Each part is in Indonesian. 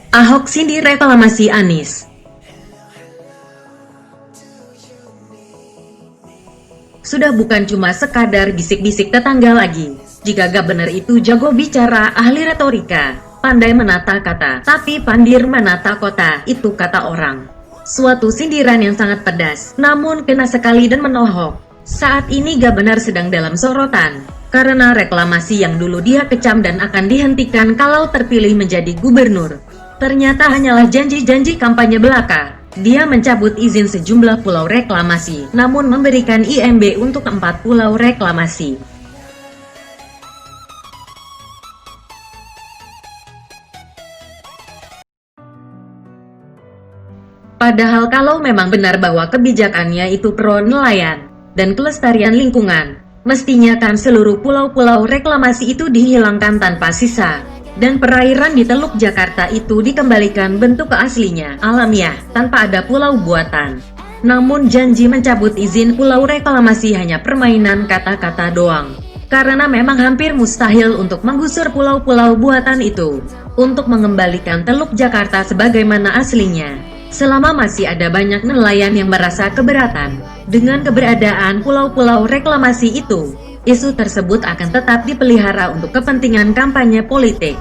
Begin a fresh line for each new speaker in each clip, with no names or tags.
Ahok sindir reklamasi Anies. Sudah bukan cuma sekadar bisik-bisik tetangga lagi. Jika gak benar itu jago bicara, ahli retorika, pandai menata kata, tapi pandir menata kota, itu kata orang. Suatu sindiran yang sangat pedas, namun kena sekali dan menohok. Saat ini gak benar sedang dalam sorotan, karena reklamasi yang dulu dia kecam dan akan dihentikan kalau terpilih menjadi gubernur. Ternyata hanyalah janji-janji kampanye belaka. Dia mencabut izin sejumlah pulau reklamasi, namun memberikan IMB untuk 4 pulau reklamasi. Padahal kalau memang benar bahwa kebijakannya itu pro nelayan dan kelestarian lingkungan, mestinya kan seluruh pulau-pulau reklamasi itu dihilangkan tanpa sisa. Dan perairan di Teluk Jakarta itu dikembalikan bentuk keaslinya, alamiah, tanpa ada pulau buatan. Namun janji mencabut izin pulau reklamasi hanya permainan kata-kata doang. Karena memang hampir mustahil untuk menggusur pulau-pulau buatan itu, untuk mengembalikan Teluk Jakarta sebagaimana aslinya. Selama masih ada banyak nelayan yang merasa keberatan dengan keberadaan pulau-pulau reklamasi itu, isu tersebut akan tetap dipelihara untuk kepentingan kampanye politik.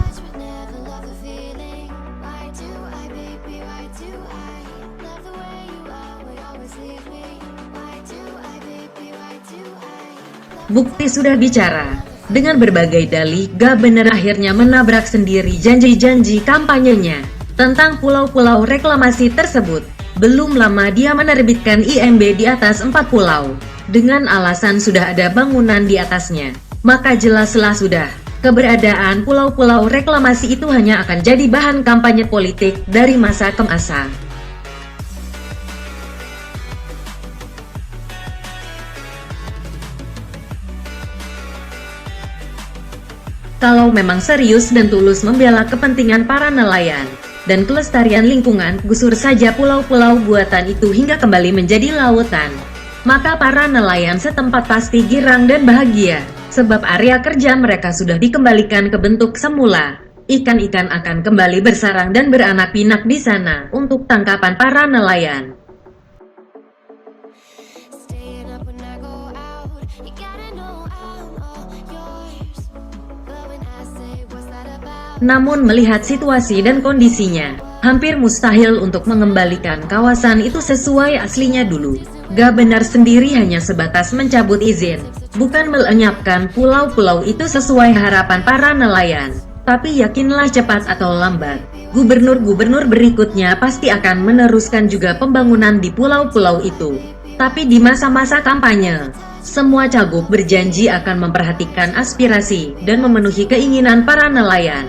Bukti sudah bicara. Dengan berbagai dalih, gak bener akhirnya menabrak sendiri janji-janji kampanyenya tentang pulau-pulau reklamasi tersebut. Belum lama dia menerbitkan IMB di atas 4 pulau, dengan alasan sudah ada bangunan di atasnya. Maka jelaslah sudah, keberadaan pulau-pulau reklamasi itu hanya akan jadi bahan kampanye politik dari masa ke masa. Kalau memang serius dan tulus membela kepentingan para nelayan dan kelestarian lingkungan, gusur saja pulau-pulau buatan itu hingga kembali menjadi lautan. Maka para nelayan setempat pasti girang dan bahagia, sebab area kerja mereka sudah dikembalikan ke bentuk semula. Ikan-ikan akan kembali bersarang dan beranak pinak di sana untuk tangkapan para nelayan. Namun melihat situasi dan kondisinya, hampir mustahil untuk mengembalikan kawasan itu sesuai aslinya dulu. Gak benar sendiri hanya sebatas mencabut izin, bukan melenyapkan pulau-pulau itu sesuai harapan para nelayan. Tapi yakinlah cepat atau lambat, gubernur-gubernur berikutnya pasti akan meneruskan juga pembangunan di pulau-pulau itu. Tapi di masa-masa kampanye, semua cagup berjanji akan memperhatikan aspirasi dan memenuhi keinginan para nelayan.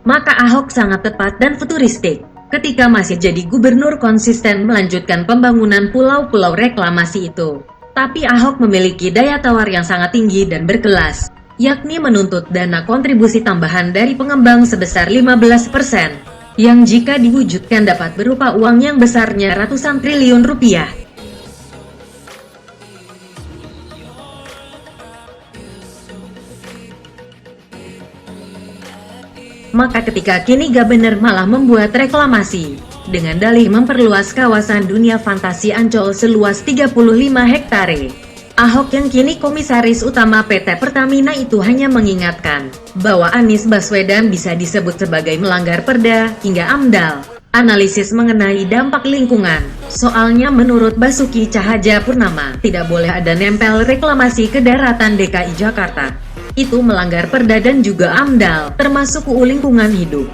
Maka Ahok sangat tepat dan futuristik ketika masih jadi gubernur konsisten melanjutkan pembangunan pulau-pulau reklamasi itu. Tapi Ahok memiliki daya tawar yang sangat tinggi dan berkelas, yakni menuntut dana kontribusi tambahan dari pengembang sebesar 15%, yang jika diwujudkan dapat berupa uang yang besarnya ratusan triliun rupiah. Maka ketika kini gak bener malah membuat reklamasi, dengan dalih memperluas kawasan dunia fantasi Ancol seluas 35 hektare. Ahok yang kini komisaris utama PT Pertamina itu hanya mengingatkan, bahwa Anies Baswedan bisa disebut sebagai melanggar perda, hingga AMDAL. Analisis mengenai dampak lingkungan, soalnya menurut Basuki Cahayapurnama, tidak boleh ada nempel reklamasi ke daratan DKI Jakarta. Itu melanggar perda dan juga AMDAL, termasuk UU Lingkungan Hidup.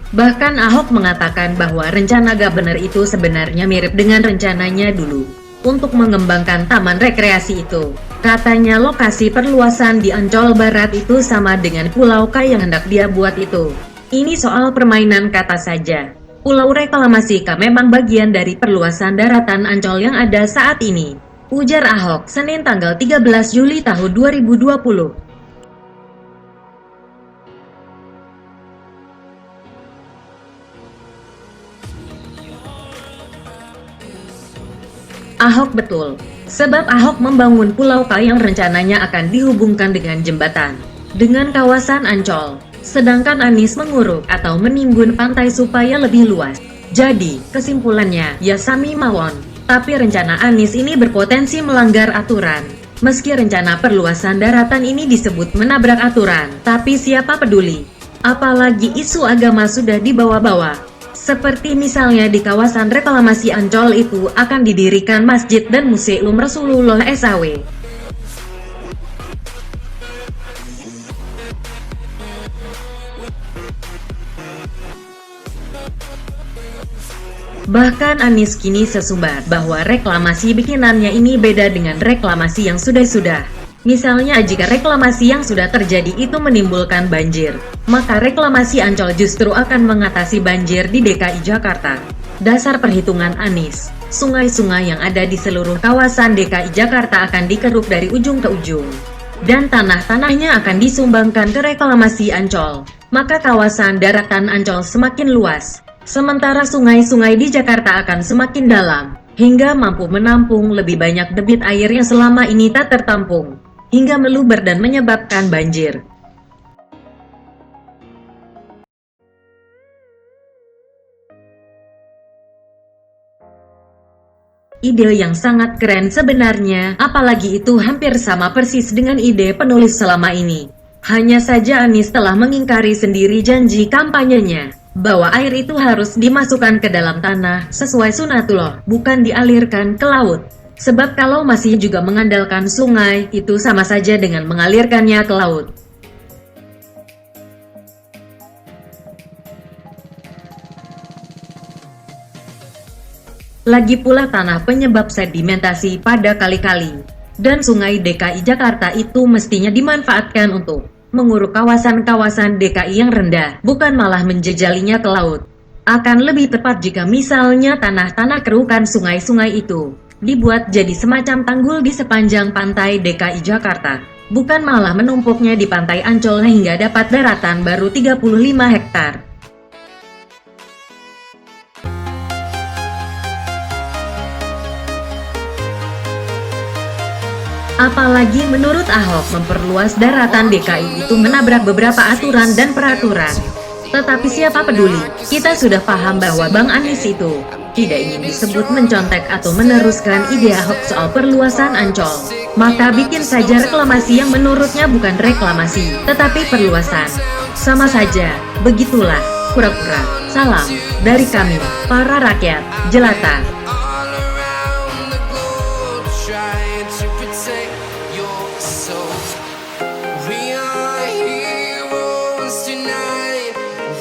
Bahkan Ahok mengatakan bahwa rencana gak bener itu sebenarnya mirip dengan rencananya dulu, untuk mengembangkan taman rekreasi itu. Katanya lokasi perluasan di Ancol Barat itu sama dengan Pulau K yang hendak dia buat itu. Ini soal permainan kata saja. Pulau reklamasi K memang bagian dari perluasan daratan Ancol yang ada saat ini, ujar Ahok Senin tanggal 13 Juli tahun 2020. Ahok betul. Sebab Ahok membangun Pulau K yang rencananya akan dihubungkan dengan jembatan dengan kawasan Ancol. Sedangkan Anies menguruk atau menimbun pantai supaya lebih luas. Jadi, kesimpulannya, ya sami mawon. Tapi rencana Anies ini berpotensi melanggar aturan. Meski rencana perluasan daratan ini disebut menabrak aturan, tapi siapa peduli? Apalagi isu agama sudah dibawa-bawa. Seperti misalnya di kawasan reklamasi Ancol itu akan didirikan masjid dan museum Rasulullah SAW. Bahkan Anies kini sesumbar bahwa reklamasi bikinannya ini beda dengan reklamasi yang sudah-sudah. Misalnya jika reklamasi yang sudah terjadi itu menimbulkan banjir, maka reklamasi Ancol justru akan mengatasi banjir di DKI Jakarta. Dasar perhitungan Anies, sungai-sungai yang ada di seluruh kawasan DKI Jakarta akan dikeruk dari ujung ke ujung. Dan tanah-tanahnya akan disumbangkan ke reklamasi Ancol. Maka kawasan daratan Ancol semakin luas. Sementara sungai-sungai di Jakarta akan semakin dalam, hingga mampu menampung lebih banyak debit air yang selama ini tak tertampung, hingga meluber dan menyebabkan banjir. Ide yang sangat keren sebenarnya, apalagi itu hampir sama persis dengan ide penulis selama ini. Hanya saja Anies telah mengingkari sendiri janji kampanyenya, bahwa air itu harus dimasukkan ke dalam tanah, sesuai sunatullah, bukan dialirkan ke laut. Sebab kalau masih juga mengandalkan sungai, itu sama saja dengan mengalirkannya ke laut. Lagi pula tanah penyebab sedimentasi pada kali-kali dan sungai DKI Jakarta itu mestinya dimanfaatkan untuk menguruk kawasan-kawasan DKI yang rendah, bukan malah menjejalinya ke laut. Akan lebih tepat jika misalnya tanah-tanah kerukan sungai-sungai itu dibuat jadi semacam tanggul di sepanjang pantai DKI Jakarta, bukan malah menumpuknya di pantai Ancol hingga dapat daratan baru 35 hektar. Apalagi menurut Ahok memperluas daratan DKI itu menabrak beberapa aturan dan peraturan. Tetapi siapa peduli, kita sudah paham bahwa Bang Anies itu tidak ingin disebut mencontek atau meneruskan ide Ahok soal perluasan Ancol. Maka bikin saja reklamasi yang menurutnya bukan reklamasi, tetapi perluasan. Sama saja, begitulah, pura-pura. Salam dari kami, para rakyat jelata.
All around the globe, trying to protect your soul. We are heroes tonight.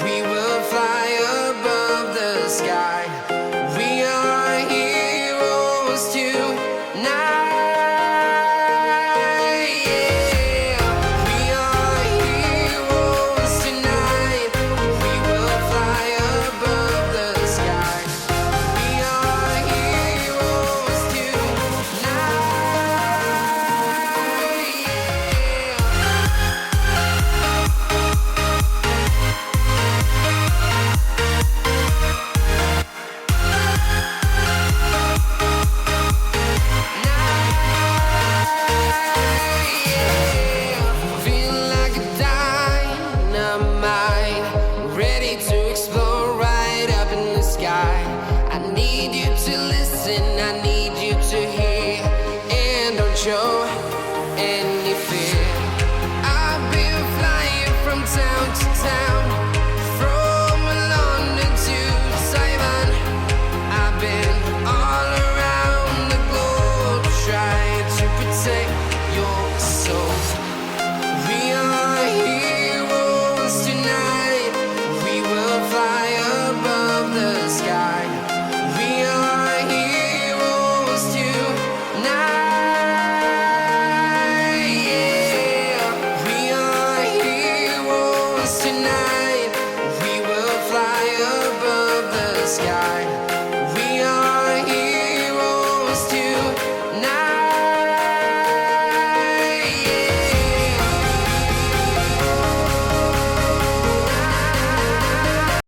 We will fly above the sky. We are heroes tonight.